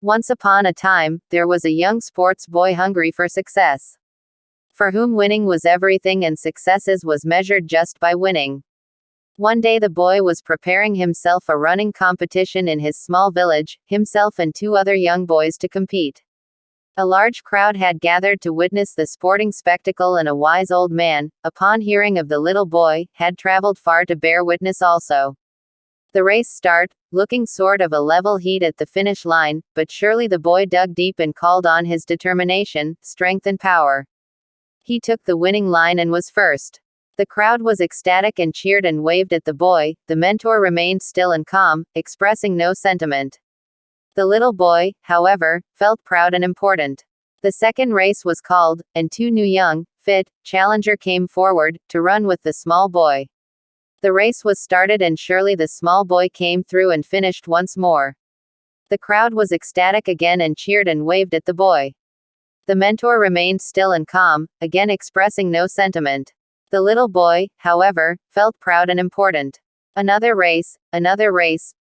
Once upon a time, there was a young sports boy hungry for success, for whom winning was everything and successes was measured just by winning. One day the boy was preparing himself a running competition in his small village, himself and two other young boys to compete. A large crowd had gathered to witness the sporting spectacle, and a wise old man, upon hearing of the little boy, had traveled far to bear witness also. The race start, looking sort of a level heat at the finish line, but surely the boy dug deep and called on his determination, strength and power. He took the winning line and was first. The crowd was ecstatic and cheered and waved at the boy. The mentor remained still and calm, expressing no sentiment. The little boy, however, felt proud and important. The second race was called, and two new young, fit, challenger came forward, to run with the small boy. The race was started and surely the small boy came through and finished once more. The crowd was ecstatic again and cheered and waved at the boy. The mentor remained still and calm, again expressing no sentiment. The little boy, however, felt proud and important. Another race,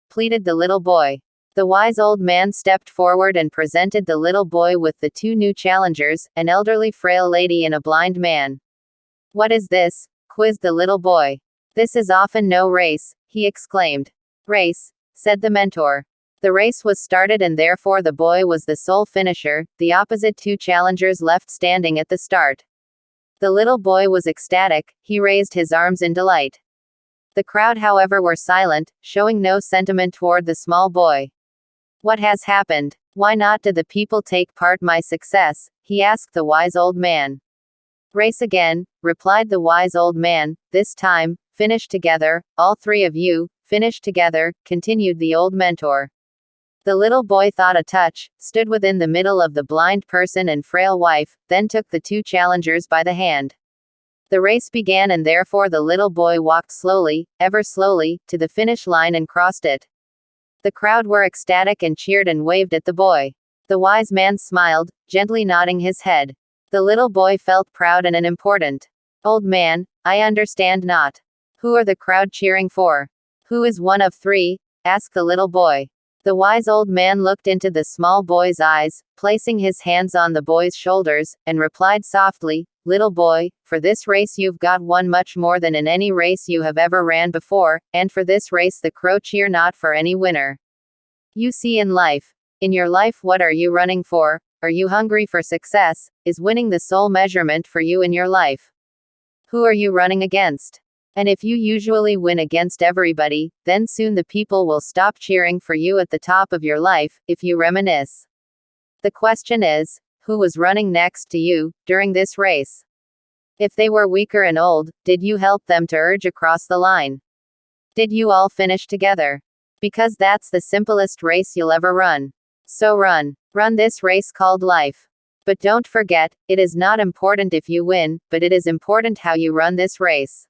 pleaded the little boy. The wise old man stepped forward and presented the little boy with the two new challengers, an elderly frail lady and a blind man. "What is this?" quizzed the little boy. "This is often no race," he exclaimed. "Race," said the mentor. The race was started and therefore the boy was the sole finisher, the opposite two challengers left standing at the start. The little boy was ecstatic, he raised his arms in delight. The crowd however were silent, showing no sentiment toward the small boy. "What has happened? Why not do the people take part my success?" he asked the wise old man. "Race again," replied the wise old man, "this time, finish together, all three of you, finish together," continued the old mentor. The little boy thought a touch, stood within the middle of the blind person and frail wife, then took the two challengers by the hand. The race began and therefore the little boy walked slowly, ever slowly, to the finish line and crossed it. The crowd were ecstatic and cheered and waved at the boy. The wise man smiled, gently nodding his head. The little boy felt proud and important. "Old man, I understand not. Who are the crowd cheering for? Who is one of three?" asked the little boy. The wise old man looked into the small boy's eyes, placing his hands on the boy's shoulders, and replied softly, "Little boy, for this race you've got won much more than in any race you have ever ran before, and for this race the crow cheer not for any winner. You see in your life what are you running for? Are you hungry for success? Is winning the sole measurement for you in your life? Who are you running against? And if you usually win against everybody, then soon the people will stop cheering for you at the top of your life, if you reminisce. The question is, who was running next to you, during this race? If they were weaker and old, did you help them to urge across the line? Did you all finish together? Because that's the simplest race you'll ever run. So run this race called life. But don't forget, it is not important if you win, but it is important how you run this race.